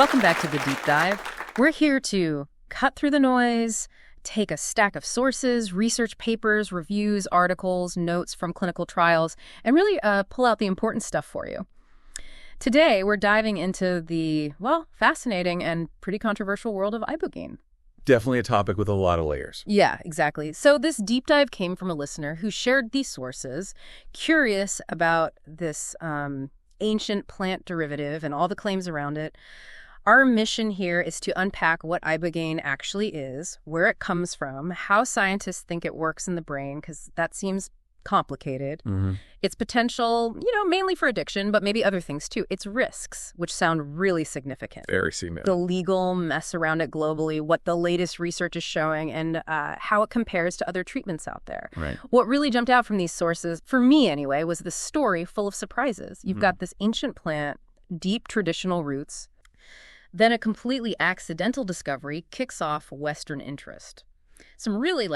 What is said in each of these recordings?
Welcome back to The Deep Dive. We're here to cut through the noise, take a stack of sources, research papers, reviews, articles, notes from clinical trials, and really pull out the important stuff for you. Today, we're diving into the, fascinating and pretty controversial world of Ibogaine. Definitely a topic with a lot of layers. Yeah, exactly. So this deep dive came from a listener who shared these sources, curious about this ancient plant derivative and all the claims around it. Our mission here is to unpack what Ibogaine actually is, where it comes from, how scientists think it works in the brain, because that seems complicated. Its potential, mainly for addiction, but maybe other things too. Its risks, which sound really significant. Very significant. The legal mess around it globally, what the latest research is showing, and how it compares to other treatments out there. Right. What really jumped out from these sources, for me anyway, was the story full of surprises. You've got this ancient plant, deep traditional roots. Then a completely accidental discovery kicks off Western interest. Some really,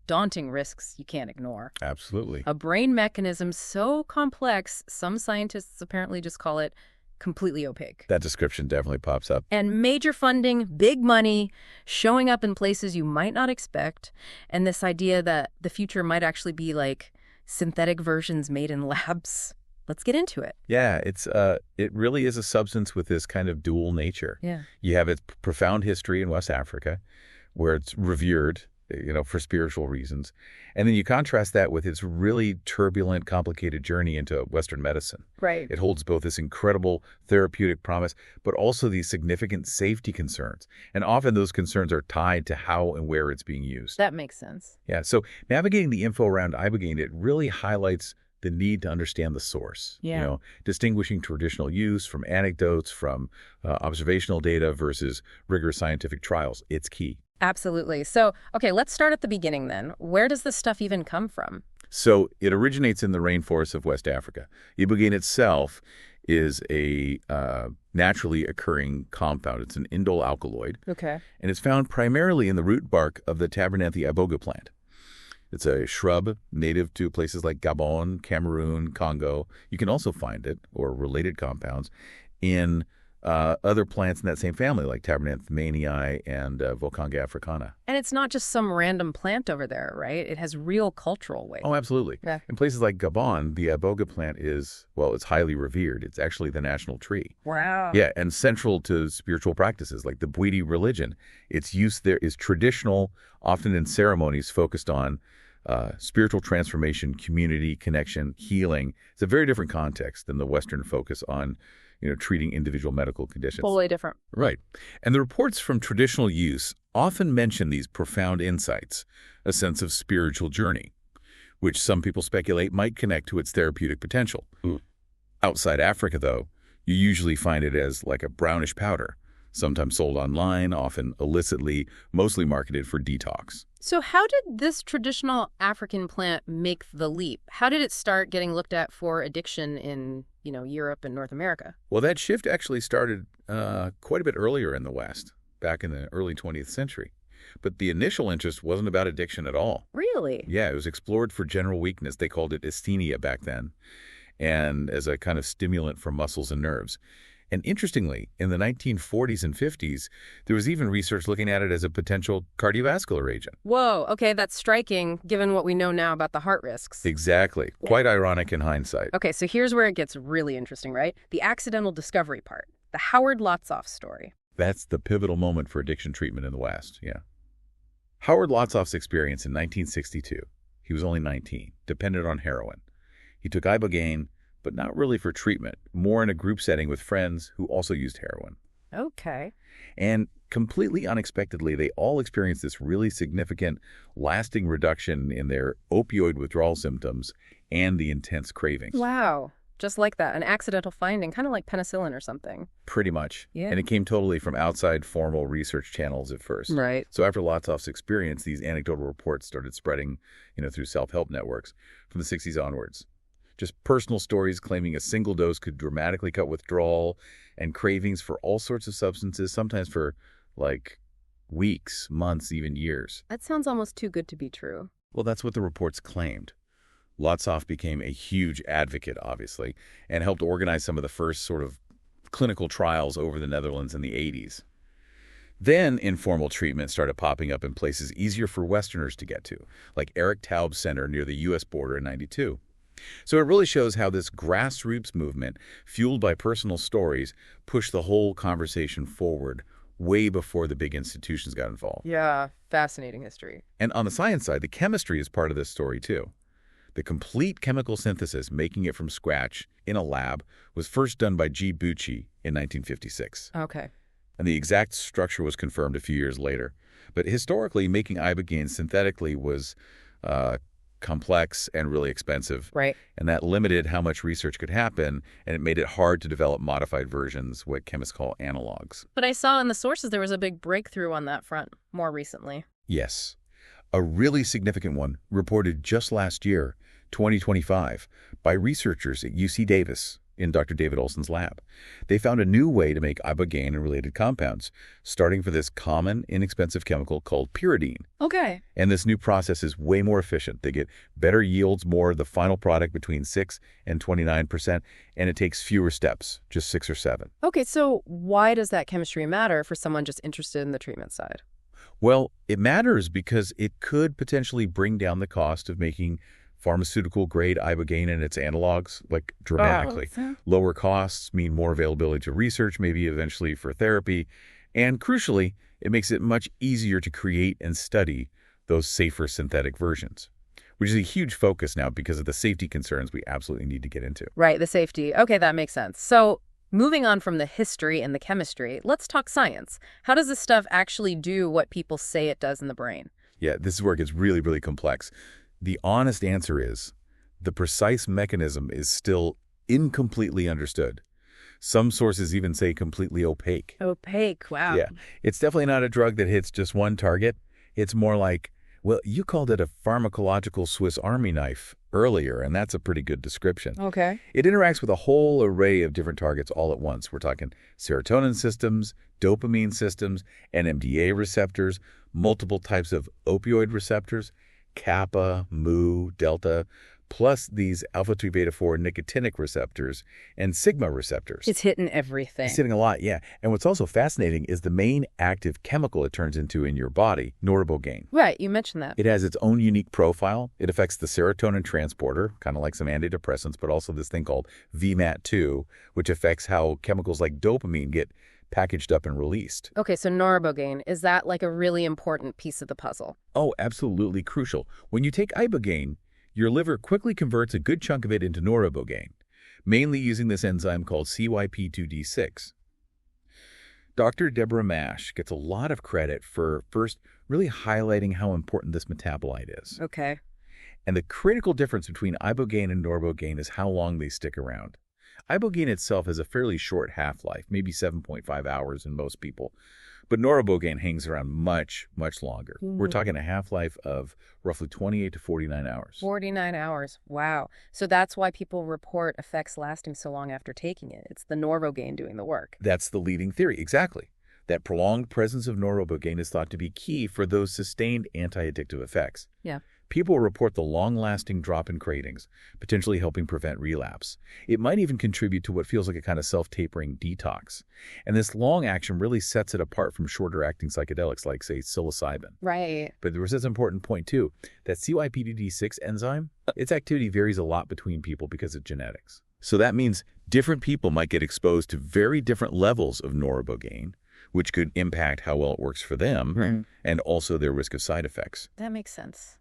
daunting risks you can't ignore. Absolutely. A brain mechanism so complex, some scientists apparently just call it completely opaque. That description definitely pops up. And major funding, big money, showing up in places you might not expect, and this idea that the future might actually be like synthetic versions made in labs. Let's get into it. Yeah, it really is a substance with this kind of dual nature. Yeah. You have its profound history in West Africa, where it's revered, for spiritual reasons. And then you contrast that with its really turbulent, complicated journey into Western medicine. Right. It holds both this incredible therapeutic promise, but also these significant safety concerns. And often those concerns are tied to how and where it's being used. That makes sense. Yeah, so navigating the info around Ibogaine, it really highlights the need to understand the source. Yeah. Distinguishing traditional use from anecdotes, from observational data versus rigorous scientific trials. It's key. Absolutely. So, okay, let's start at the beginning then. Where does this stuff even come from? So it originates in the rainforests of West Africa. Ibogaine itself is a naturally occurring compound. It's an indole alkaloid. Okay. And it's found primarily in the root bark of the Tabernanthe iboga plant. It's a shrub native to places like Gabon, Cameroon, Congo. You can also find it, or related compounds, in other plants in that same family, like Tabernanthe manii and Volcanga africana. And it's not just some random plant over there, right? It has real cultural weight. Oh, absolutely. Yeah. In places like Gabon, the iboga plant is, it's highly revered. It's actually the national tree. Wow. Yeah, and central to spiritual practices like the Bwiti religion. Its use there is traditional, often in ceremonies focused on spiritual transformation, community connection, healing. It's a very different context than the Western focus on, treating individual medical conditions. Totally different. Right. And the reports from traditional use often mention these profound insights, a sense of spiritual journey, which some people speculate might connect to its therapeutic potential. Outside Africa, though, you usually find it as like a brownish powder, sometimes sold online, often illicitly, mostly marketed for detox. So how did this traditional African plant make the leap? How did it start getting looked at for addiction in, Europe and North America? Well, that shift actually started quite a bit earlier in the West, back in the early 20th century. But the initial interest wasn't about addiction at all. Really? Yeah, it was explored for general weakness. They called it asthenia back then, and as a kind of stimulant for muscles and nerves. And interestingly, in the 1940s and 50s, there was even research looking at it as a potential cardiovascular agent. Whoa, okay, that's striking, given what we know now about the heart risks. Exactly. Quite ironic in hindsight. Okay, so here's where it gets really interesting, right? The accidental discovery part, the Howard Lotsof story. That's the pivotal moment for addiction treatment in the West, yeah. Howard Lotsof's experience in 1962, he was only 19, depended on heroin. He took Ibogaine, but not really for treatment, more in a group setting with friends who also used heroin. Okay. And completely unexpectedly, they all experienced this really significant, lasting reduction in their opioid withdrawal symptoms and the intense cravings. Wow. Just like that, an accidental finding, kind of like penicillin or something. Pretty much. Yeah. And it came totally from outside formal research channels at first. Right. So after Lotsof's experience, these anecdotal reports started spreading, through self-help networks from the 60s onwards. Just personal stories claiming a single dose could dramatically cut withdrawal and cravings for all sorts of substances, sometimes for, weeks, months, even years. That sounds almost too good to be true. Well, that's what the reports claimed. Lotsof became a huge advocate, obviously, and helped organize some of the first sort of clinical trials over the Netherlands in the 80s. Then informal treatment started popping up in places easier for Westerners to get to, like Eric Taub's center near the U.S. border in '92. So it really shows how this grassroots movement, fueled by personal stories, pushed the whole conversation forward way before the big institutions got involved. Yeah, fascinating history. And on the science side, the chemistry is part of this story too. The complete chemical synthesis, making it from scratch in a lab, was first done by G. Bucci in 1956. Okay. And the exact structure was confirmed a few years later. But historically, making ibogaine synthetically was complex and really expensive. Right. And that limited how much research could happen, and it made it hard to develop modified versions, what chemists call analogs. But I saw in the sources there was a big breakthrough on that front more recently. Yes. A really significant one reported just last year, 2025, by researchers at UC Davis in Dr. David Olson's lab. They found a new way to make ibogaine and related compounds, starting for this common, inexpensive chemical called pyridine. Okay. And this new process is way more efficient. They get better yields, more of the final product between 6 and 29%, and it takes fewer steps, just 6 or 7. Okay, so why does that chemistry matter for someone just interested in the treatment side? Well, it matters because it could potentially bring down the cost of making pharmaceutical-grade ibogaine and its analogs, like, dramatically. Lower costs mean more availability to research, maybe eventually for therapy. And crucially, it makes it much easier to create and study those safer synthetic versions, which is a huge focus now because of the safety concerns we absolutely need to get into. Right, the safety. Okay, that makes sense. So moving on from the history and the chemistry, let's talk science. How does this stuff actually do what people say it does in the brain? Yeah, this is where it gets really, really complex. The honest answer is the precise mechanism is still incompletely understood. Some sources even say completely opaque. Opaque, wow. Yeah, it's definitely not a drug that hits just one target. It's more like, well, you called it a pharmacological Swiss Army knife earlier, and that's a pretty good description. Okay. It interacts with a whole array of different targets all at once. We're talking serotonin systems, dopamine systems, NMDA receptors, multiple types of opioid receptors, kappa, mu, delta, plus these alpha-3 beta-4 nicotinic receptors and sigma receptors. It's hitting everything. It's hitting a lot, yeah. And what's also fascinating is the main active chemical it turns into in your body, noribogaine. Right, you mentioned that. It has its own unique profile. It affects the serotonin transporter, kind of like some antidepressants, but also this thing called VMAT2, which affects how chemicals like dopamine get packaged up and released. Okay, so noribogaine, is that like a really important piece of the puzzle? Oh, absolutely crucial. When you take ibogaine, your liver quickly converts a good chunk of it into noribogaine, mainly using this enzyme called CYP2D6. Dr. Deborah Mash gets a lot of credit for first really highlighting how important this metabolite is. Okay. And the critical difference between ibogaine and noribogaine is how long they stick around. Ibogaine itself has a fairly short half-life, maybe 7.5 hours in most people. But noribogaine hangs around much, much longer. We're talking a half-life of roughly 28 to 49 hours. 49 hours. Wow. So that's why people report effects lasting so long after taking it. It's the noribogaine doing the work. That's the leading theory, exactly. That prolonged presence of noribogaine is thought to be key for those sustained anti-addictive effects. Yeah. People report the long-lasting drop in cravings, potentially helping prevent relapse. It might even contribute to what feels like a kind of self-tapering detox. And this long action really sets it apart from shorter-acting psychedelics like, say, psilocybin. Right. But there's this important point, too. That CYP2D6 enzyme, its activity varies a lot between people because of genetics. So that means different people might get exposed to very different levels of noribogaine, which could impact how well it works for them, and also their risk of side effects. That makes sense.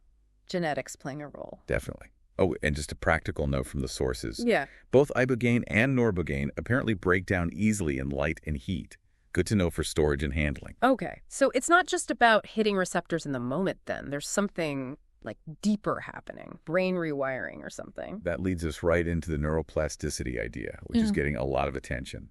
Genetics playing a role. Definitely. Oh, and just a practical note from the sources. Yeah. Both ibogaine and noribogaine apparently break down easily in light and heat. Good to know for storage and handling. Okay. So it's not just about hitting receptors in the moment then. There's something like deeper happening, brain rewiring or something. That leads us right into the neuroplasticity idea, which is getting a lot of attention.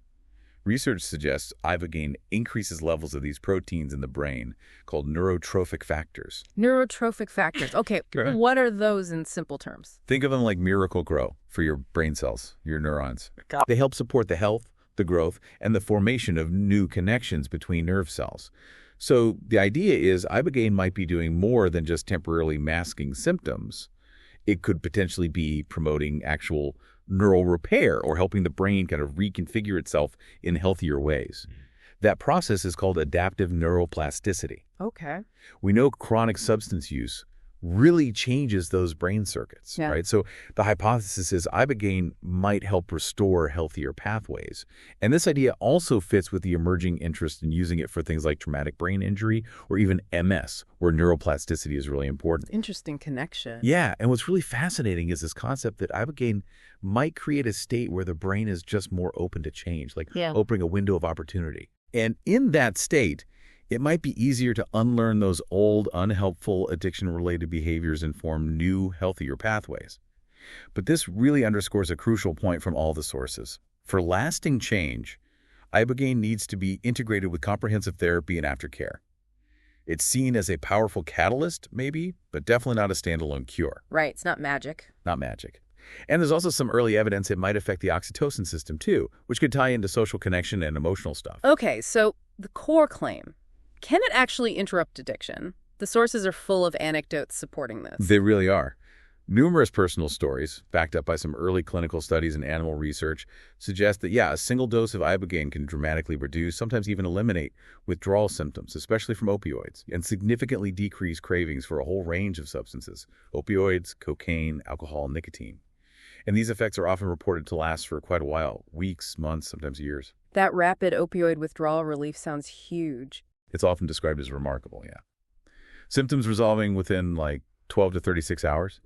Research suggests ibogaine increases levels of these proteins in the brain called neurotrophic factors. Neurotrophic factors. Okay, what are those in simple terms? Think of them like Miracle-Gro for your brain cells, your neurons. They help support the health, the growth, and the formation of new connections between nerve cells. So the idea is ibogaine might be doing more than just temporarily masking symptoms. It could potentially be promoting actual neural repair or helping the brain kind of reconfigure itself in healthier ways. That process is called adaptive neuroplasticity. Okay. We know chronic substance use really changes those brain circuits, Yeah. right? So the hypothesis is ibogaine might help restore healthier pathways. And this idea also fits with the emerging interest in using it for things like traumatic brain injury or even MS, where neuroplasticity is really important. Interesting connection. Yeah, and what's really fascinating is this concept that ibogaine might create a state where the brain is just more open to change, like opening a window of opportunity. And in that state, it might be easier to unlearn those old, unhelpful addiction-related behaviors and form new, healthier pathways. But this really underscores a crucial point from all the sources. For lasting change, ibogaine needs to be integrated with comprehensive therapy and aftercare. It's seen as a powerful catalyst, maybe, but definitely not a standalone cure. Right, it's not magic. Not magic. And there's also some early evidence it might affect the oxytocin system, too, which could tie into social connection and emotional stuff. Okay, so the core claim. Can it actually interrupt addiction? The sources are full of anecdotes supporting this. They really are. Numerous personal stories, backed up by some early clinical studies and animal research, suggest that, a single dose of ibogaine can dramatically reduce, sometimes even eliminate, withdrawal symptoms, especially from opioids, and significantly decrease cravings for a whole range of substances: opioids, cocaine, alcohol, nicotine. And these effects are often reported to last for quite a while, weeks, months, sometimes years. That rapid opioid withdrawal relief sounds huge. It's often described as remarkable, Symptoms resolving within 12 to 36 hours.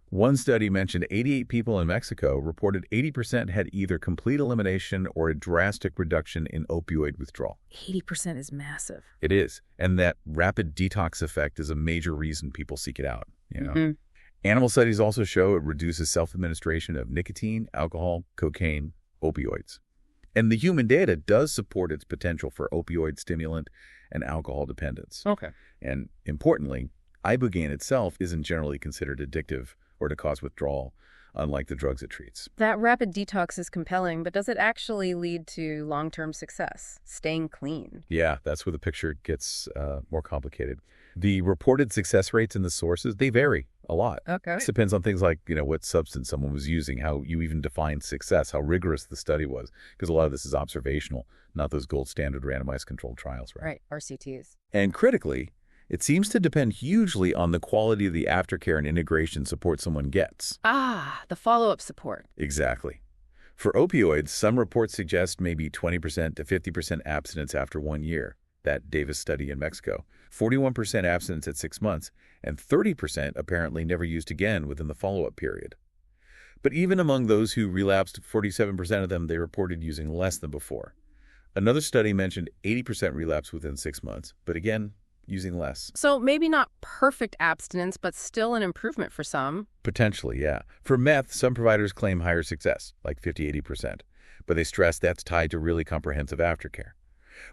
One study mentioned 88 people in Mexico reported 80% had either complete elimination or a drastic reduction in opioid withdrawal. 80% is massive. It is. And that rapid detox effect is a major reason people seek it out. Animal studies also show it reduces self-administration of nicotine, alcohol, cocaine, opioids. And the human data does support its potential for opioid stimulant and alcohol dependence. Okay. And importantly, ibogaine itself isn't generally considered addictive or to cause withdrawal, unlike the drugs it treats. That rapid detox is compelling, but does it actually lead to long-term success, staying clean? Yeah, that's where the picture gets more complicated. The reported success rates in the sources, they vary a lot. Okay. This depends on things like, what substance someone was using, how you even define success, how rigorous the study was, because a lot of this is observational, not those gold standard randomized controlled trials, right? Right, RCTs. And critically, it seems to depend hugely on the quality of the aftercare and integration support someone gets. Ah, the follow-up support. Exactly. For opioids, some reports suggest maybe 20% to 50% abstinence after 1 year. That Davis study in Mexico. 41% abstinence at 6 months, and 30% apparently never used again within the follow-up period. But even among those who relapsed, 47% of them they reported using less than before. Another study mentioned 80% relapse within 6 months, but again, using less. So maybe not perfect abstinence, but still an improvement for some. Potentially, yeah. For meth, some providers claim higher success, like 50-80%, but they stress that's tied to really comprehensive aftercare.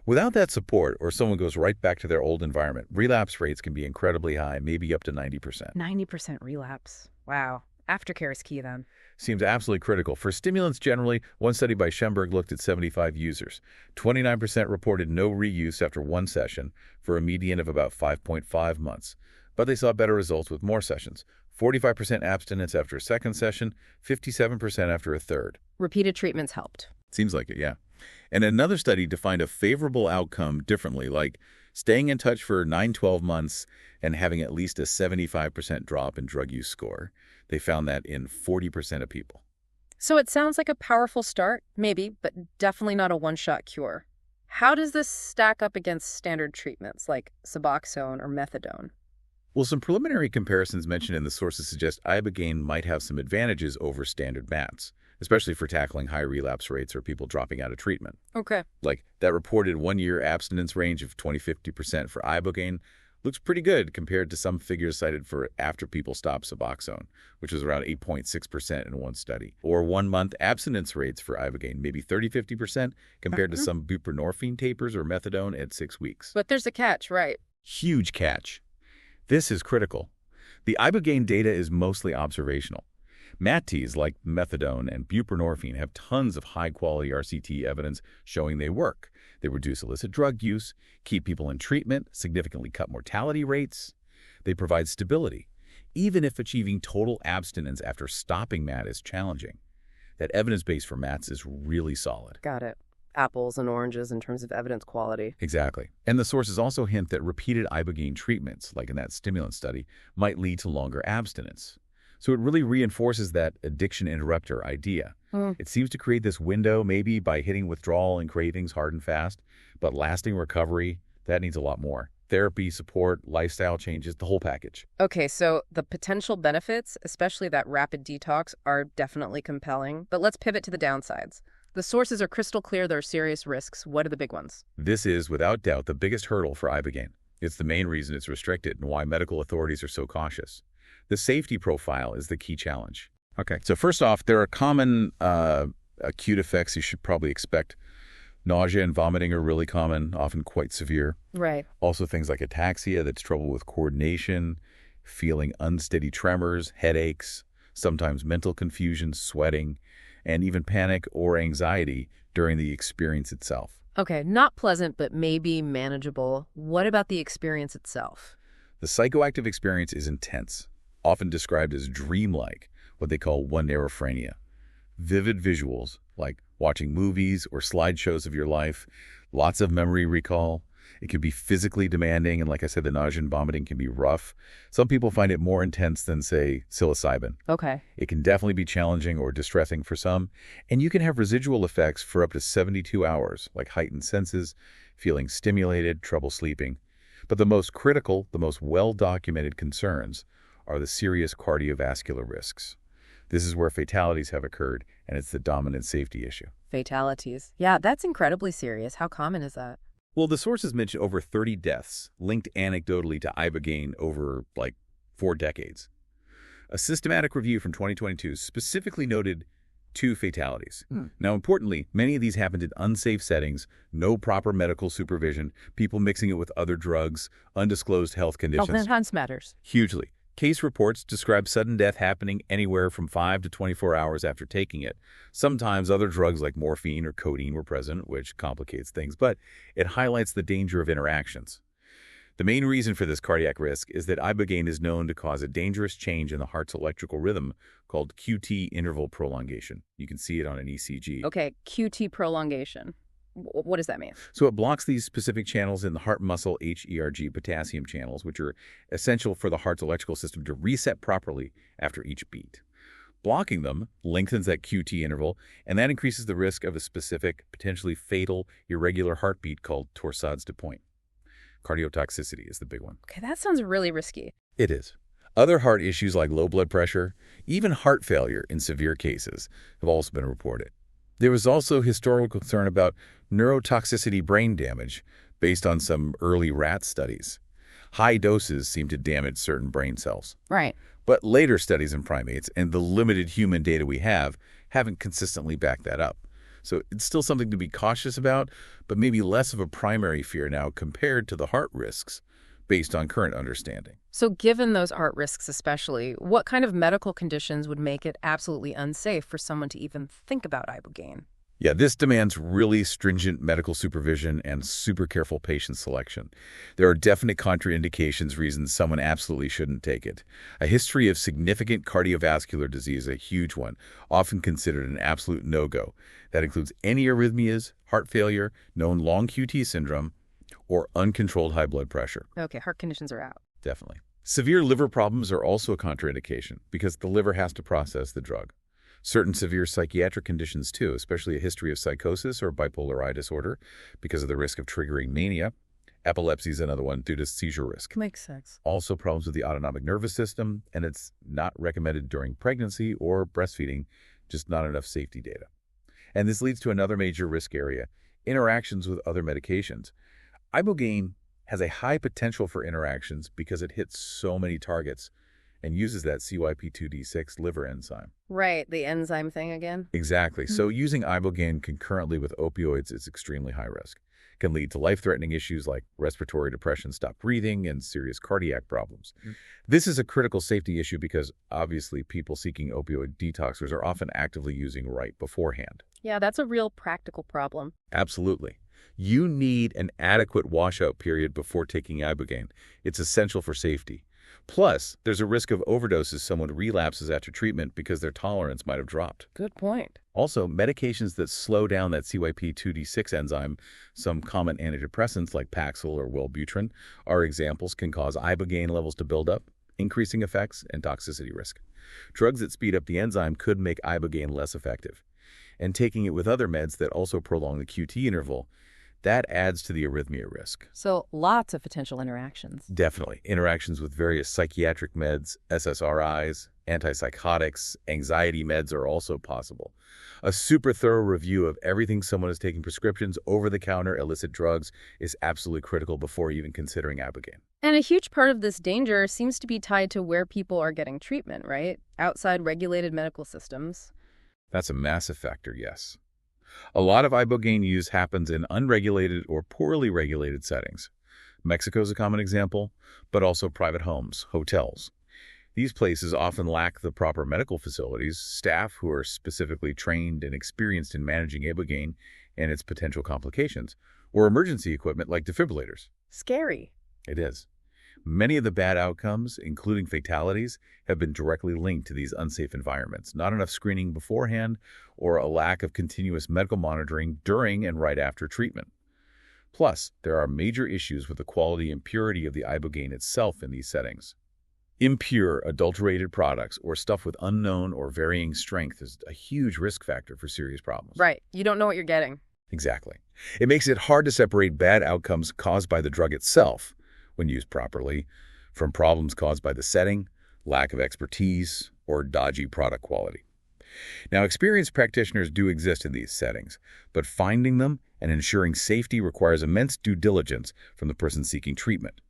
Without that support, or someone goes right back to their old environment, relapse rates can be incredibly high, maybe up to 90%. 90% relapse. Wow. Aftercare is key then. Seems absolutely critical. For stimulants generally, one study by Schemberg looked at 75 users. 29% reported no reuse after one session, for a median of about 5.5 months. But they saw better results with more sessions. 45% abstinence after a second session, 57% after a third. Repeated treatments helped. Seems like it, yeah. And another study defined a favorable outcome differently, like staying in touch for 9-12 months and having at least a 75% drop in drug use score. They found that in 40% of people. So it sounds like a powerful start, maybe, but definitely not a one-shot cure. How does this stack up against standard treatments like Suboxone or methadone? Well, some preliminary comparisons mentioned in the sources suggest ibogaine might have some advantages over standard meds, especially for tackling high relapse rates or people dropping out of treatment. Okay. Like that reported 1-year abstinence range of 20-50% for ibogaine looks pretty good compared to some figures cited for after people stop Suboxone, which was around 8.6% in one study. Or 1-month abstinence rates for ibogaine, maybe 30-50% compared to some buprenorphine tapers or methadone at 6 weeks. But there's a catch, right? Huge catch. This is critical. The ibogaine data is mostly observational. MATs like methadone and buprenorphine have tons of high-quality RCT evidence showing they work. They reduce illicit drug use, keep people in treatment, significantly cut mortality rates. They provide stability. even if achieving total abstinence after stopping MAT is challenging. That evidence base for MATs is really solid. Got it. Apples and oranges in terms of evidence quality. Exactly. And the sources also hint that repeated Ibogaine treatments, like in that stimulant study, might lead to longer abstinence. So it really reinforces that addiction interrupter idea. It seems to create this window, maybe by hitting withdrawal and cravings hard and fast, but lasting recovery, that needs a lot more. Therapy, support, lifestyle changes, the whole package. Okay, so the potential benefits, especially that rapid detox, are definitely compelling. But let's pivot to the downsides. The sources are crystal clear there are serious risks. What are the big ones? This is, without doubt, the biggest hurdle for Ibogaine. It's the main reason it's restricted and why medical authorities are so cautious. The safety profile is the key challenge. Okay, so first off, there are common acute effects you should probably expect. Nausea and vomiting are really common, often quite severe. Right. Also things like ataxia, that's trouble with coordination, feeling unsteady tremors, headaches, sometimes mental confusion, sweating, and even panic or anxiety during the experience itself. Okay, not pleasant, but maybe manageable. What about the experience itself? The psychoactive experience is intense, often described as dreamlike, what they call one-nerophrenia. Vivid visuals, like watching movies or slideshows of your life, lots of memory recall. It can be physically demanding, and like I said, the nausea and vomiting can be rough. Some people find it more intense than, say, psilocybin. Okay. It can definitely be challenging or distressing for some, and you can have residual effects for up to 72 hours, like heightened senses, feeling stimulated, trouble sleeping. But the most critical, the most well-documented concerns are the serious cardiovascular risks. This is where fatalities have occurred, and it's the dominant safety issue. Fatalities. Yeah, that's incredibly serious. How common is that? Well, the sources mention over 30 deaths linked anecdotally to Ibogaine over, 4 decades. A systematic review from 2022 specifically noted 2 fatalities. Now, importantly, many of these happened in unsafe settings, no proper medical supervision, people mixing it with other drugs, undisclosed health conditions. Health enhanced matters. Hugely. Case reports describe sudden death happening anywhere from 5 to 24 hours after taking it. Sometimes other drugs like morphine or codeine were present, which complicates things, but it highlights the danger of interactions. The main reason for this cardiac risk is that Ibogaine is known to cause a dangerous change in the heart's electrical rhythm called QT interval prolongation. You can see it on an ECG. Okay, QT prolongation. What does that mean? So it blocks these specific channels in the heart muscle HERG potassium channels, which are essential for the heart's electrical system to reset properly after each beat. Blocking them lengthens that QT interval, and that increases the risk of a specific, potentially fatal, irregular heartbeat called torsades de pointe. Cardiotoxicity is the big one. Okay, that sounds really risky. It is. Other heart issues like low blood pressure, even heart failure in severe cases, have also been reported. There was also historical concern about neurotoxicity brain damage based on some early rat studies. High doses seem to damage certain brain cells. Right. But later studies in primates and the limited human data we have haven't consistently backed that up. So it's still something to be cautious about, but maybe less of a primary fear now compared to the heart risks based on current understanding. So given those heart risks especially, what kind of medical conditions would make it absolutely unsafe for someone to even think about Ibogaine? Yeah, this demands really stringent medical supervision and super careful patient selection. There are definite contraindications, reasons someone absolutely shouldn't take it. A history of significant cardiovascular disease, a huge one, often considered an absolute no-go. That includes any arrhythmias, heart failure, known long QT syndrome, or uncontrolled high blood pressure. Okay, heart conditions are out. Definitely. Severe liver problems are also a contraindication because the liver has to process the drug. Certain severe psychiatric conditions too, especially a history of psychosis or bipolar I disorder because of the risk of triggering mania. Epilepsy is another one due to seizure risk. Makes sense. Also problems with the autonomic nervous system, and it's not recommended during pregnancy or breastfeeding, just not enough safety data. And this leads to another major risk area, interactions with other medications. Ibogaine has a high potential for interactions because it hits so many targets and uses that CYP2D6 liver enzyme. Right, the enzyme thing again? Exactly. So using Ibogaine concurrently with opioids is extremely high risk. It can lead to life-threatening issues like respiratory depression, stop breathing, and serious cardiac problems. This is a critical safety issue because obviously people seeking opioid detoxers are often actively using right beforehand. Yeah, that's a real practical problem. Absolutely. You need an adequate washout period before taking Ibogaine. It's essential for safety. Plus, there's a risk of overdoses someone relapses after treatment because their tolerance might have dropped. Good point. Also, medications that slow down that CYP2D6 enzyme, some common antidepressants like Paxil or Wellbutrin, are examples, can cause ibogaine levels to build up, increasing effects and toxicity risk. Drugs that speed up the enzyme could make ibogaine less effective. And taking it with other meds that also prolong the QT interval, that adds to the arrhythmia risk. So lots of potential interactions. Definitely. Interactions with various psychiatric meds, SSRIs, antipsychotics, anxiety meds are also possible. A super thorough review of everything someone is taking prescriptions, over-the-counter illicit drugs is absolutely critical before even considering ibogaine. And a huge part of this danger seems to be tied to where people are getting treatment, right? Outside regulated medical systems. That's a massive factor, yes. A lot of ibogaine use happens in unregulated or poorly regulated settings. Mexico's a common example, but also private homes, hotels. These places often lack the proper medical facilities, staff who are specifically trained and experienced in managing ibogaine and its potential complications, or emergency equipment like defibrillators. Scary. It is. Many of the bad outcomes, including fatalities, have been directly linked to these unsafe environments. Not enough screening beforehand or a lack of continuous medical monitoring during and right after treatment. Plus, there are major issues with the quality and purity of the ibogaine itself in these settings. Impure, adulterated products or stuff with unknown or varying strength is a huge risk factor for serious problems. Right. You don't know what you're getting. Exactly. It makes it hard to separate bad outcomes caused by the drug itself, when used properly, from problems caused by the setting, lack of expertise, or dodgy product quality. Now, experienced practitioners do exist in these settings, but finding them and ensuring safety requires immense due diligence from the person seeking treatment.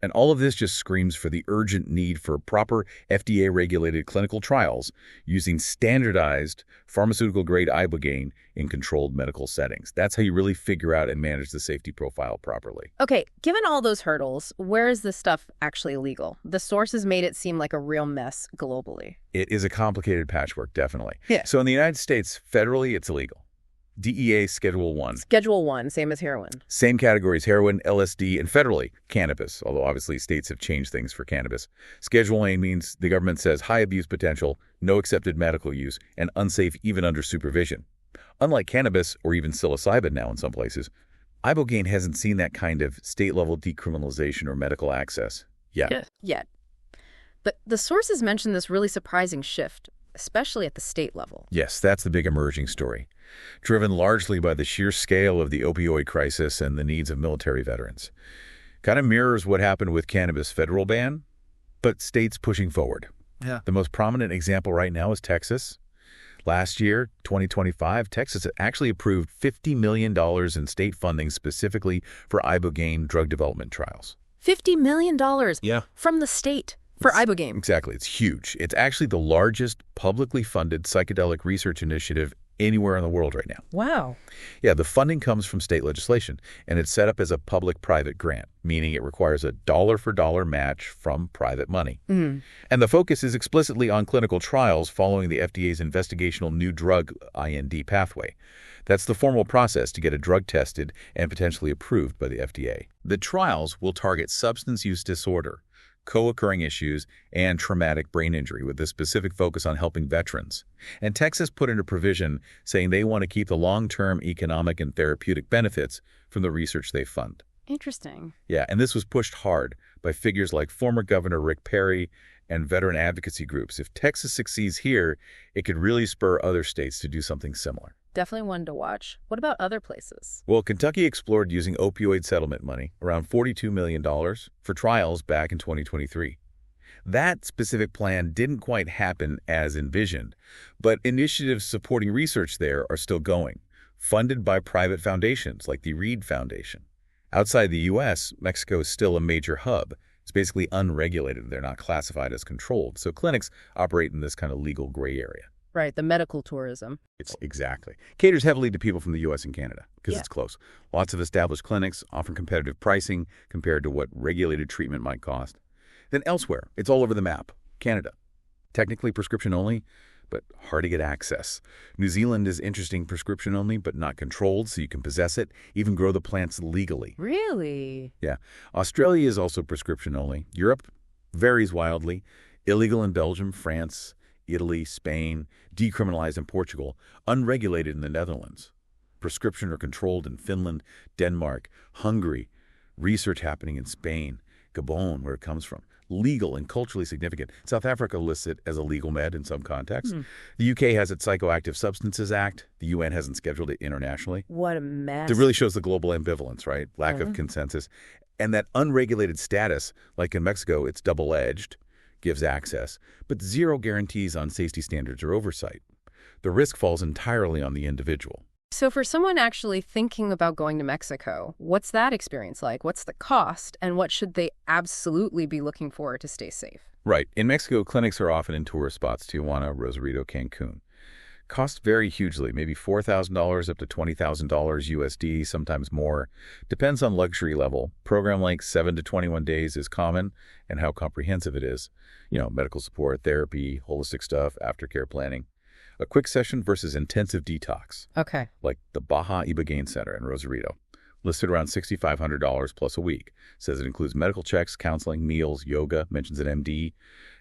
And all of this just screams for the urgent need for proper FDA-regulated clinical trials using standardized pharmaceutical-grade ibogaine in controlled medical settings. That's how you really figure out and manage the safety profile properly. Okay, given all those hurdles, where is this stuff actually illegal? The sources made it seem like a real mess globally. It is a complicated patchwork, definitely. Yeah. So in the United States, federally, it's illegal. DEA Schedule 1. Schedule 1, same as heroin. Same categories, heroin, LSD, and federally, cannabis, although obviously states have changed things for cannabis. Schedule A means the government says high abuse potential, no accepted medical use, and unsafe even under supervision. Unlike cannabis or even psilocybin now in some places, ibogaine hasn't seen that kind of state-level decriminalization or medical access yet. Yet. But the sources mention this really surprising shift, especially at the state level. Yes, that's the big emerging story, driven largely by the sheer scale of the opioid crisis and the needs of military veterans. Kind of mirrors what happened with cannabis federal ban, but states pushing forward. Yeah. The most prominent example right now is Texas. Last year, 2025, Texas actually approved $50 million in state funding specifically for ibogaine drug development trials. $50 million from the state for ibogaine. Exactly. It's huge. It's actually the largest publicly funded psychedelic research initiative anywhere in the world right now. Wow. Yeah, the funding comes from state legislation, and it's set up as a public-private grant, meaning it requires a dollar-for-dollar match from private money. And the focus is explicitly on clinical trials following the FDA's investigational new drug IND pathway. That's the formal process to get a drug tested and potentially approved by the FDA. The trials will target substance use disorder, co-occurring issues, and traumatic brain injury with a specific focus on helping veterans. And Texas put in a provision saying they want to keep the long-term economic and therapeutic benefits from the research they fund. Interesting. Yeah, and this was pushed hard by figures like former Governor Rick Perry and veteran advocacy groups. If Texas succeeds here, it could really spur other states to do something similar. Definitely one to watch. What about other places? Well, Kentucky explored using opioid settlement money, around $42 million, for trials back in 2023. That specific plan didn't quite happen as envisioned, but initiatives supporting research there are still going, funded by private foundations like the Reed Foundation. Outside the U.S., Mexico is still a major hub. It's basically unregulated. They're not classified as controlled, so clinics operate in this kind of legal gray area. Right, the medical tourism. It's exactly. Caters heavily to people from the U.S. and Canada because Yeah. it's close. Lots of established clinics, often competitive pricing compared to what regulated treatment might cost. Then elsewhere, it's all over the map. Canada, technically prescription only, but hard to get access. New Zealand is interesting prescription only, but not controlled, so you can possess it, even grow the plants legally. Really? Yeah. Australia is also prescription only. Europe, Varies wildly. Illegal in Belgium, France, Italy, Spain, decriminalized in Portugal, unregulated in the Netherlands. Prescription or controlled in Finland, Denmark, Hungary. Research happening in Spain, Gabon, where it comes from. Legal and culturally significant. South Africa lists it as a legal med in some contexts. The UK has its Psychoactive Substances Act. The UN hasn't scheduled it internationally. What a mess. It really shows the global ambivalence, right? Lack of consensus. And that unregulated status, like in Mexico, it's double-edged, gives access, but zero guarantees on safety standards or oversight. The risk falls entirely on the individual. So for someone actually thinking about going to Mexico, what's that experience like? What's the cost? And what should they absolutely be looking for to stay safe? Right. In Mexico, clinics are often in tourist spots, Tijuana, Rosarito, Cancun. Costs vary hugely, maybe $4,000 up to $20,000 USD, sometimes more. Depends on luxury level. Program length 7 to 21 days is common, and how comprehensive it is. Medical support, therapy, holistic stuff, aftercare planning. A quick session versus intensive detox. Okay. Like the Baja Ibogaine Center in Rosarito. Listed around $6,500 plus a week. Says it includes medical checks, counseling, meals, yoga, mentions an MD.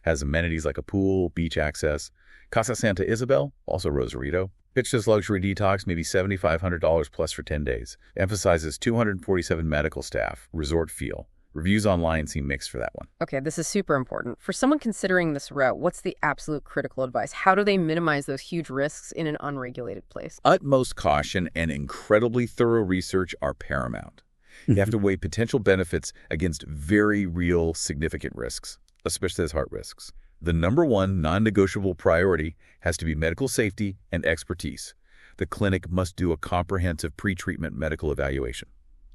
Has amenities like a pool, beach access. Casa Santa Isabel, also Rosarito. Pitched as luxury detox, maybe $7,500 plus for 10 days. Emphasizes 247 medical staff, resort feel. Reviews online seem mixed for that one. Okay, this is super important. For someone considering this route, what's the absolute critical advice? How do they minimize those huge risks in an unregulated place? Utmost caution and incredibly thorough research are paramount. You have to weigh potential benefits against very real significant risks, especially as heart risks. The number one non-negotiable priority has to be medical safety and expertise. The clinic must do a comprehensive pre-treatment medical evaluation.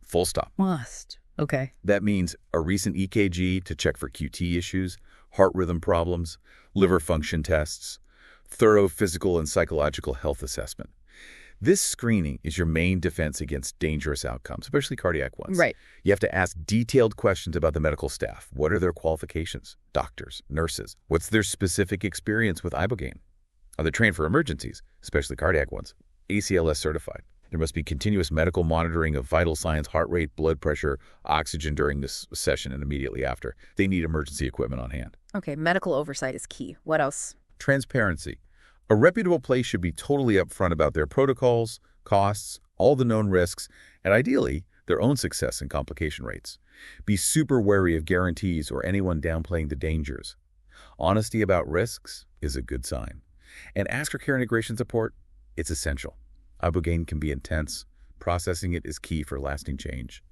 Full stop. Must. Okay. That means a recent EKG to check for QT issues, heart rhythm problems, liver function tests, thorough physical and psychological health assessment. This screening is your main defense against dangerous outcomes, especially cardiac ones. Right. You have to ask detailed questions about the medical staff. What are their qualifications? Doctors, nurses. What's their specific experience with Ibogaine? Are they trained for emergencies, especially cardiac ones? ACLS certified. There must be continuous medical monitoring of vital signs, heart rate, blood pressure, oxygen during this session and immediately after. They need emergency equipment on hand. Okay, medical oversight is key. What else? Transparency. A reputable place should be totally upfront about their protocols, costs, all the known risks, and ideally, their own success and complication rates. Be super wary of guarantees or anyone downplaying the dangers. Honesty about risks is a good sign. And aftercare integration support, it's essential. Ibogaine can be intense. Processing it is key for lasting change.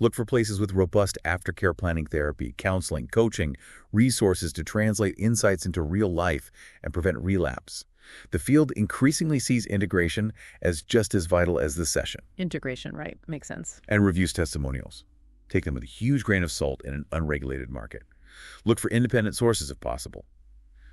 Look for places with robust aftercare planning therapy, counseling, coaching, resources to translate insights into real life and prevent relapse. The field increasingly sees integration as just as vital as the session. Integration, right. Makes sense. And reviews testimonials. Take them with a huge grain of salt in an unregulated market. Look for independent sources if possible.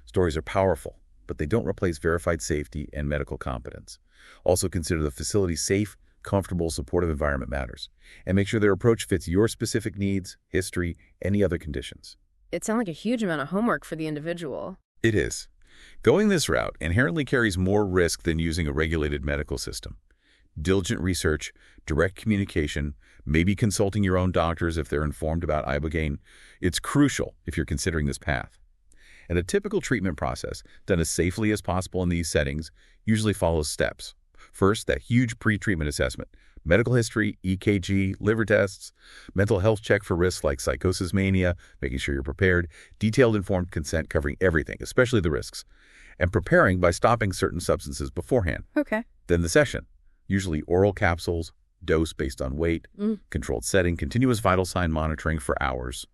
Stories are powerful, but they don't replace verified safety and medical competence. Also consider the facility's safe, comfortable, supportive environment matters. And make sure their approach fits your specific needs, history, any other conditions. It sounds like a huge amount of homework for the individual. It is. Going this route inherently carries more risk than using a regulated medical system. Diligent research, direct communication, maybe consulting your own doctors if they're informed about Ibogaine. It's crucial if you're considering this path. And a typical treatment process, done as safely as possible in these settings, usually follows steps. First, that huge pre-treatment assessment. Medical history, EKG, liver tests, mental health check for risks like psychosis mania, making sure you're prepared, detailed informed consent covering everything, especially the risks, and preparing by stopping certain substances beforehand. Okay. Then the session, usually oral capsules, dose based on weight, controlled setting, continuous vital sign monitoring for hours.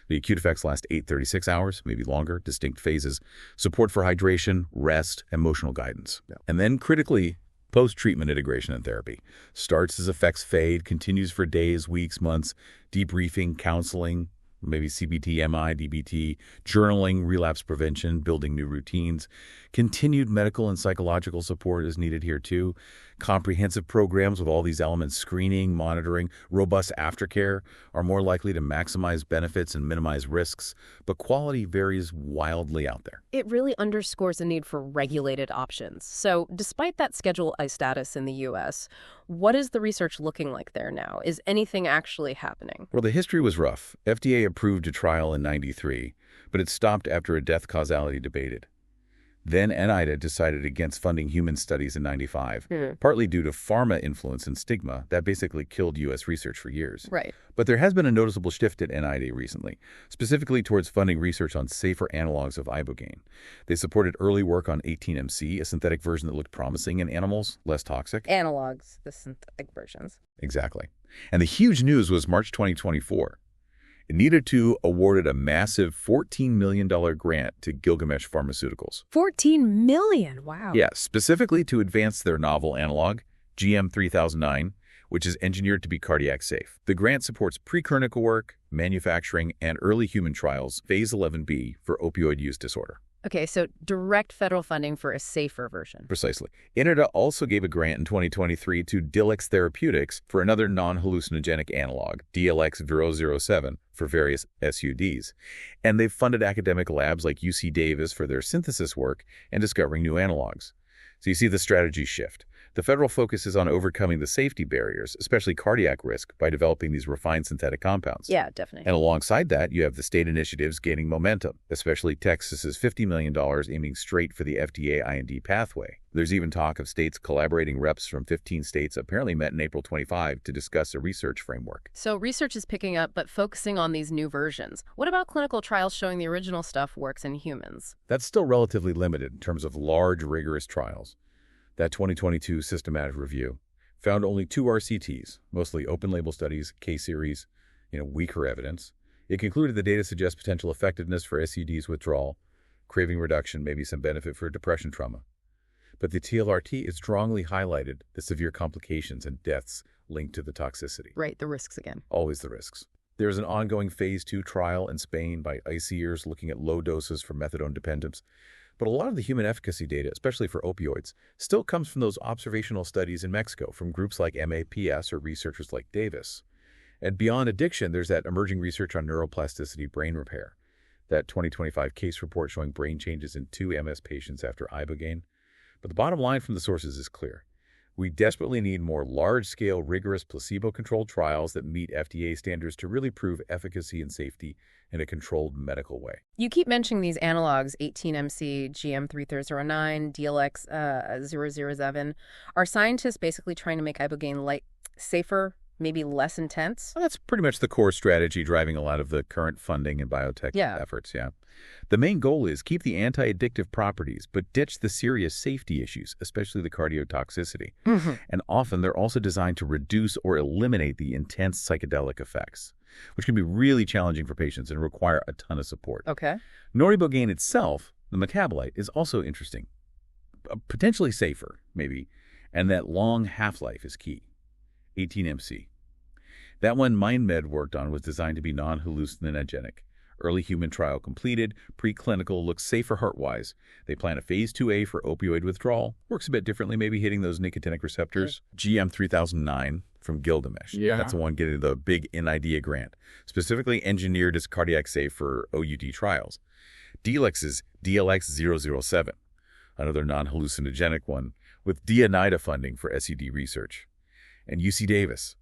The acute effects last 8-36 hours, maybe longer, distinct phases, support for hydration, rest, emotional guidance. And then critically, post-treatment integration and therapy. Starts as effects fade, continues for days, weeks, months, debriefing, counseling, maybe CBT, MI, DBT, journaling, relapse prevention, building new routines. Continued medical and psychological support is needed here too. Comprehensive programs with all these elements, screening, monitoring, robust aftercare are more likely to maximize benefits and minimize risks, but quality varies wildly out there. It really underscores the need for regulated options. So despite that Schedule I status in the U.S., what is the research looking like there now? Is anything actually happening? Well, the history was rough. FDA approved a trial in '93, but it stopped after a death causality debated. Then NIDA decided against funding human studies in '95, partly due to pharma influence and stigma that basically killed U.S. research for years. Right. But there has been a noticeable shift at NIDA recently, specifically towards funding research on safer analogs of Ibogaine. They supported early work on 18MC, a synthetic version that looked promising in animals, less toxic. Analogs, the synthetic versions. Exactly. And the huge news was March 2024. NIDA 2 awarded a massive $14 million grant to Gilgamesh Pharmaceuticals. $14 million, wow. Yeah, specifically to advance their novel analog, GM3009, which is engineered to be cardiac safe. The grant supports preclinical work, manufacturing, and early human trials, Phase 11B, for opioid use disorder. Okay, so direct federal funding for a safer version. Precisely. NIDA also gave a grant in 2023 to Dilix Therapeutics for another non-hallucinogenic analog, DLX-007, for various SUDs. And they've funded academic labs like UC Davis for their synthesis work and discovering new analogs. So you see the strategy shift. The federal focus is on overcoming the safety barriers, especially cardiac risk, by developing these refined synthetic compounds. Yeah, definitely. And alongside that, you have the state initiatives gaining momentum, especially Texas's $50 million aiming straight for the FDA IND pathway. There's even talk of states collaborating. Reps from 15 states apparently met in April 25 to discuss a research framework. So research is picking up, but focusing on these new versions. What about clinical trials showing the original stuff works in humans? That's still relatively limited in terms of large, rigorous trials. That 2022 systematic review found only 2 RCTs, mostly open-label studies, case series, weaker evidence. It concluded the data suggests potential effectiveness for SUDs withdrawal, craving reduction, maybe some benefit for depression trauma. But the TLRT is strongly highlighted the severe complications and deaths linked to the toxicity. Right, the risks again. Always the risks. There's an ongoing Phase 2 trial in Spain by ICERs looking at low doses for methadone dependence. But a lot of the human efficacy data, especially for opioids, still comes from those observational studies in Mexico from groups like MAPS or researchers like Davis. And beyond addiction, there's that emerging research on neuroplasticity brain repair, that 2025 case report showing brain changes in 2 MS patients after Ibogaine. But the bottom line from the sources is clear. We desperately need more large-scale, rigorous, placebo-controlled trials that meet FDA standards to really prove efficacy and safety in a controlled medical way. You keep mentioning these analogs, 18MC, GM3009, DLX-007. Are scientists basically trying to make Ibogaine safer, maybe less intense? Well, that's pretty much the core strategy driving a lot of the current funding and biotech efforts, yeah. The main goal is keep the anti-addictive properties, but ditch the serious safety issues, especially the cardiotoxicity. And often they're also designed to reduce or eliminate the intense psychedelic effects, which can be really challenging for patients and require a ton of support. Okay. Noribogaine itself, the metabolite, is also interesting. Potentially safer, maybe, and that long half-life is key. 18MC. That one MindMed worked on was designed to be non-hallucinogenic. Early human trial completed. Preclinical looks safer heart-wise. They plan a Phase 2A for opioid withdrawal. Works a bit differently, maybe hitting those nicotinic receptors. GM3009 from Gilgamesh. Yeah. That's the one getting the big NIDA grant, specifically engineered as cardiac safe for OUD trials. Dilix is DLX-007, another non-hallucinogenic one, with NIDA funding for SED research. And UC Davis.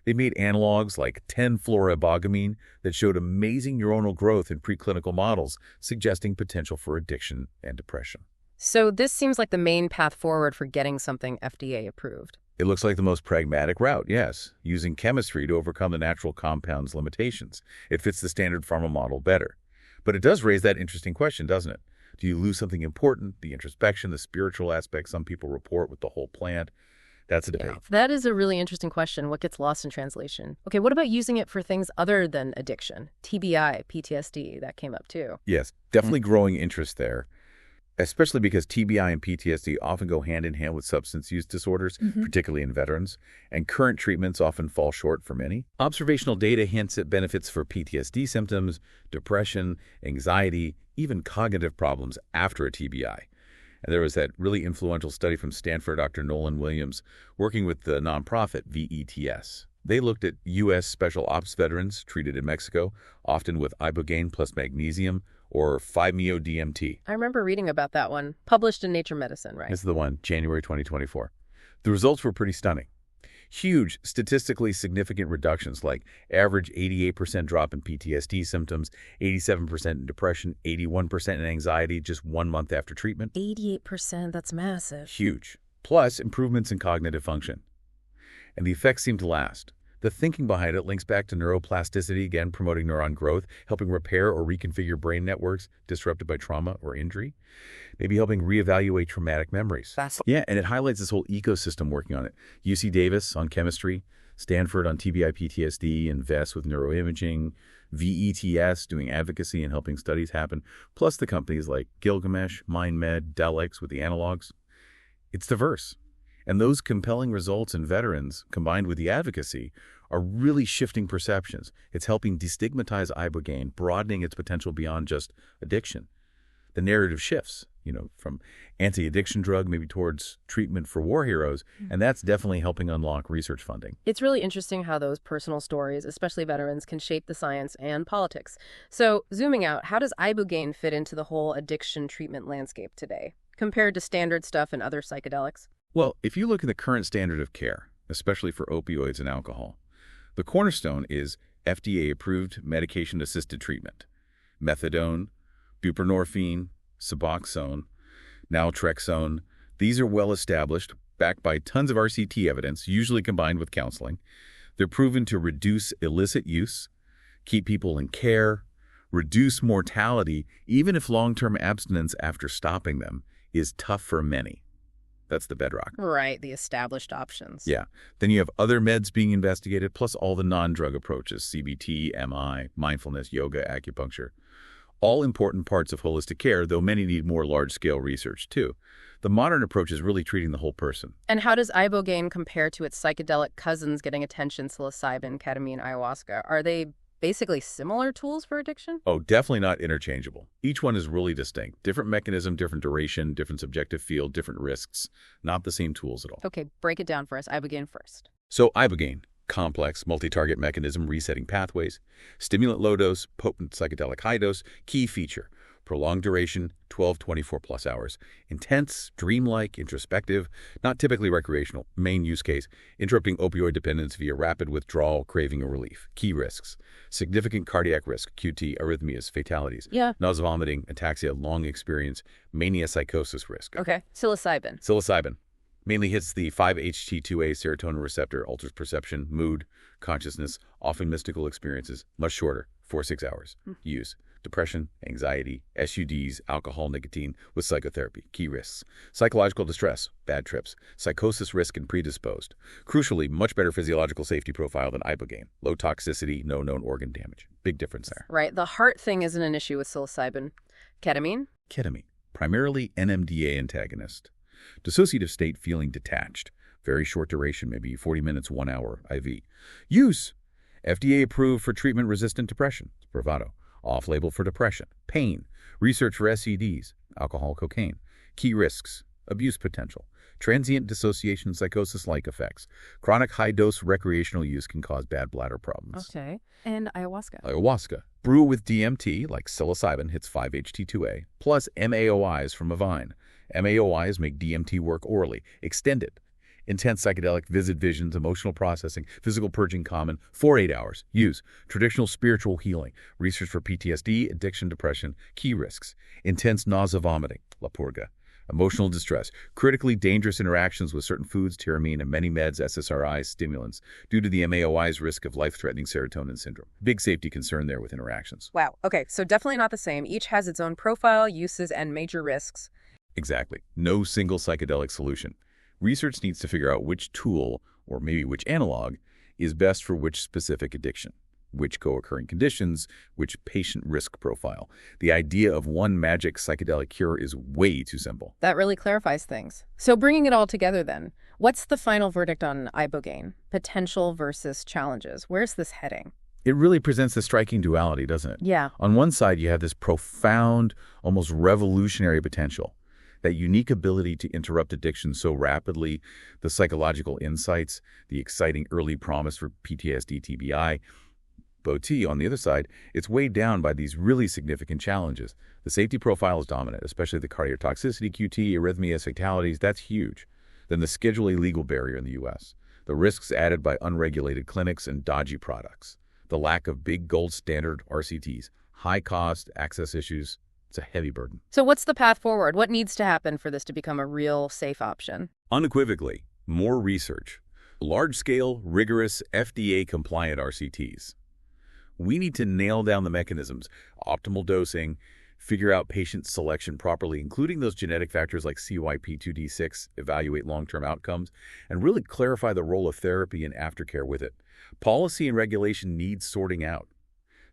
They made analogs like 10-fluoroibogamine that showed amazing neuronal growth in preclinical models, suggesting potential for addiction and depression. So this seems like the main path forward for getting something FDA approved. It looks like the most pragmatic route, yes, using chemistry to overcome the natural compound's limitations. It fits the standard pharma model better. But it does raise that interesting question, doesn't it? Do you lose something important, the introspection, the spiritual aspect some people report with the whole plant? That's a debate. Yeah, that is a really interesting question. What gets lost in translation? Okay, what about using it for things other than addiction? TBI, PTSD, that came up too. Yes, definitely growing interest there, especially because TBI and PTSD often go hand in hand with substance use disorders, particularly in veterans, and current treatments often fall short for many. Observational data hints at benefits for PTSD symptoms, depression, anxiety, even cognitive problems after a TBI. And there was that really influential study from Stanford, Dr. Nolan Williams, working with the nonprofit VETS. They looked at U.S. Special Ops veterans treated in Mexico, often with Ibogaine plus magnesium or 5-MeO-DMT. I remember reading about that one, published in Nature Medicine, right? This is the one, January 2024. The results were pretty stunning. Huge, statistically significant reductions like average 88% drop in PTSD symptoms, 87% in depression, 81% in anxiety just 1 month after treatment. 88%, that's massive. Huge. Plus, improvements in cognitive function. And the effects seem to last. The thinking behind it links back to neuroplasticity, again promoting neuron growth, helping repair or reconfigure brain networks disrupted by trauma or injury, maybe helping reevaluate traumatic memories. Yeah, and it highlights this whole ecosystem working on it. UC Davis on chemistry, Stanford on TBI PTSD, and VES with neuroimaging, VETS doing advocacy and helping studies happen, plus the companies like Gilgamesh, MindMed, Delix with the analogs. It's diverse. And those compelling results in veterans, combined with the advocacy, are really shifting perceptions. It's helping destigmatize Ibogaine, broadening its potential beyond just addiction. The narrative shifts, from anti-addiction drug maybe towards treatment for war heroes, and that's definitely helping unlock research funding. It's really interesting how those personal stories, especially veterans, can shape the science and politics. So, zooming out, how does Ibogaine fit into the whole addiction treatment landscape today, compared to standard stuff and other psychedelics? Well, if you look at the current standard of care, especially for opioids and alcohol, the cornerstone is FDA-approved medication-assisted treatment. Methadone, buprenorphine, Suboxone, naltrexone. These are well-established, backed by tons of RCT evidence, usually combined with counseling. They're proven to reduce illicit use, keep people in care, reduce mortality, even if long-term abstinence after stopping them is tough for many. That's the bedrock. Right, the established options. Yeah. Then you have other meds being investigated, plus all the non-drug approaches, CBT, MI, mindfulness, yoga, acupuncture. All important parts of holistic care, though many need more large-scale research, too. The modern approach is really treating the whole person. And how does Ibogaine compare to its psychedelic cousins getting attention, psilocybin, ketamine, ayahuasca? Are they basically similar tools for addiction? Oh, definitely not interchangeable. Each one is really distinct. Different mechanism, different duration, different subjective field, different risks. Not the same tools at all. Okay, break it down for us. Ibogaine first. So Ibogaine, complex, multi-target mechanism, resetting pathways. Stimulant low dose, potent psychedelic high dose. Key feature, prolonged duration, 12, 24+ hours. Intense, dreamlike, introspective, not typically recreational. Main use case, interrupting opioid dependence via rapid withdrawal, craving, or relief. Key risks, significant cardiac risk, QT, arrhythmias, fatalities. Yeah. Nausea, vomiting, ataxia, long experience, mania, psychosis risk. Okay. Psilocybin. Psilocybin mainly hits the 5-HT2A serotonin receptor, alters perception, mood, consciousness, often mystical experiences, much shorter, 4-6 hours. Use, depression, anxiety, SUDs, alcohol, nicotine, with psychotherapy. Key risks, psychological distress, bad trips, psychosis risk and predisposed. Crucially, much better physiological safety profile than Ibogaine. Low toxicity, no known organ damage. Big difference there. Right. The heart thing isn't an issue with psilocybin. Ketamine? Ketamine, primarily NMDA antagonist. Dissociative state, feeling detached. Very short duration, maybe 40 minutes, 1 hour, IV. Use, FDA approved for treatment-resistant depression, Spravato. Off-label for depression, pain, research for SEDs, alcohol, cocaine. Key risks, abuse potential, transient dissociation, psychosis-like effects. Chronic high-dose recreational use can cause bad bladder problems. Okay. And ayahuasca? Ayahuasca. Brew with DMT, like psilocybin, hits 5-HT2A, plus MAOIs from a vine. MAOIs make DMT work orally, extended. Intense psychedelic, vivid visions, emotional processing, physical purging common, 4-8 hours. Use, traditional spiritual healing, research for PTSD, addiction, depression. Key risks, intense nausea, vomiting, la purga, emotional distress, critically dangerous interactions with certain foods, tyramine, and many meds, SSRIs, stimulants, due to the MAOI's risk of life-threatening serotonin syndrome. Big safety concern there with interactions. Wow. Okay, so definitely not the same. Each has its own profile, uses, and major risks. Exactly. No single psychedelic solution. Research needs to figure out which tool, or maybe which analog, is best for which specific addiction, which co-occurring conditions, which patient risk profile. The idea of one magic psychedelic cure is way too simple. That really clarifies things. So bringing it all together then, what's the final verdict on Ibogaine? Potential versus challenges. Where's this heading? It really presents a striking duality, doesn't it? Yeah. On one side, you have this profound, almost revolutionary potential. That unique ability to interrupt addiction so rapidly, the psychological insights, the exciting early promise for PTSD, TBI. But on the other side, it's weighed down by these really significant challenges. The safety profile is dominant, especially the cardiotoxicity, QT, arrhythmias, fatalities. That's huge. Then the Schedule A legal barrier in the U.S. the risks added by unregulated clinics and dodgy products, the lack of big gold standard RCTs, high cost, access issues. It's a heavy burden. So what's the path forward? What needs to happen for this to become a real safe option? Unequivocally, more research. Large-scale, rigorous, FDA-compliant RCTs. We need to nail down the mechanisms, optimal dosing, figure out patient selection properly, including those genetic factors like CYP2D6, evaluate long-term outcomes, and really clarify the role of therapy and aftercare with it. Policy and regulation needs sorting out.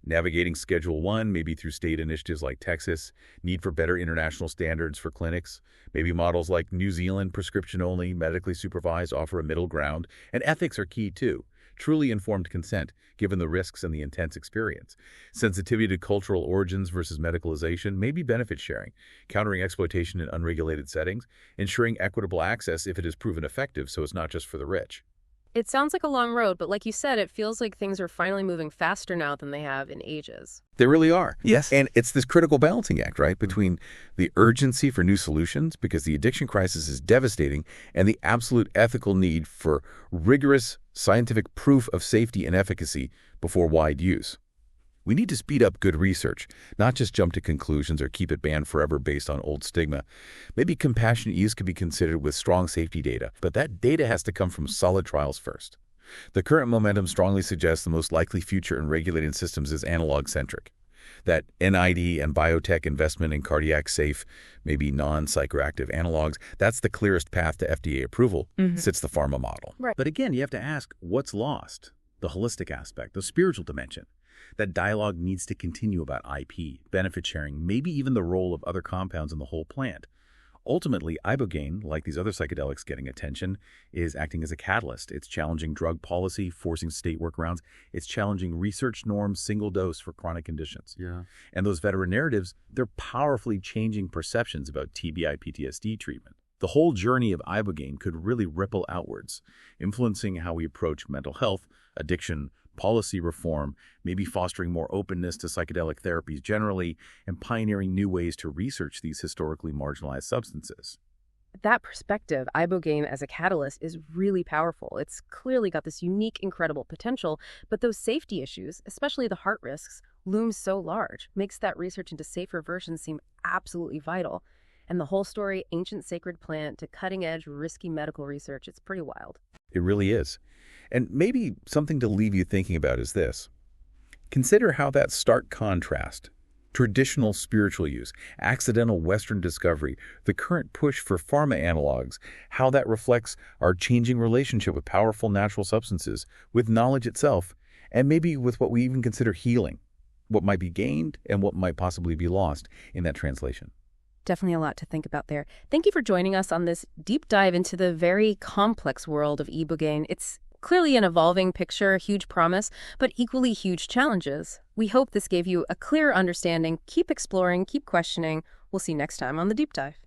Navigating Schedule 1, maybe through state initiatives like Texas, need for better international standards for clinics, maybe models like New Zealand, prescription-only, medically supervised, offer a middle ground, and ethics are key too. Truly informed consent, given the risks and the intense experience. Sensitivity to cultural origins versus medicalization, maybe benefit sharing, countering exploitation in unregulated settings, ensuring equitable access if it is proven effective so it's not just for the rich. It sounds like a long road, but like you said, it feels like things are finally moving faster now than they have in ages. They really are. Yes. And it's this critical balancing act, right, between the urgency for new solutions, because the addiction crisis is devastating, and the absolute ethical need for rigorous scientific proof of safety and efficacy before wide use. We need to speed up good research, not just jump to conclusions or keep it banned forever based on old stigma. Maybe compassionate use could be considered with strong safety data, but that data has to come from solid trials first. The current momentum strongly suggests the most likely future in regulating systems is analog-centric. That NID and biotech investment in cardiac-safe, maybe non-psychoactive analogs, that's the clearest path to FDA approval, sits the pharma model. Right. But again, you have to ask, what's lost? The holistic aspect, the spiritual dimension. That dialogue needs to continue about IP, benefit sharing, maybe even the role of other compounds in the whole plant. Ultimately, Ibogaine, like these other psychedelics getting attention, is acting as a catalyst. It's challenging drug policy, forcing state workarounds. It's challenging research norms, single dose for chronic conditions. Yeah. And those veteran narratives, they're powerfully changing perceptions about TBI PTSD treatment. The whole journey of Ibogaine could really ripple outwards, influencing how we approach mental health, addiction, policy reform, maybe fostering more openness to psychedelic therapies generally, and pioneering new ways to research these historically marginalized substances. That perspective, Ibogaine as a catalyst, is really powerful. It's clearly got this unique, incredible potential, but those safety issues, especially the heart risks, loom so large, makes that research into safer versions seem absolutely vital. And the whole story, ancient sacred plant to cutting-edge, risky medical research, it's pretty wild. It really is. And maybe something to leave you thinking about is this. Consider how that stark contrast, traditional spiritual use, accidental Western discovery, the current push for pharma analogs, how that reflects our changing relationship with powerful natural substances, with knowledge itself, and maybe with what we even consider healing, what might be gained and what might possibly be lost in that translation. Definitely a lot to think about there. Thank you for joining us on this deep dive into the very complex world of Ibogaine. It's clearly an evolving picture, huge promise, but equally huge challenges. We hope this gave you a clear understanding. Keep exploring, keep questioning. We'll see you next time on The Deep Dive.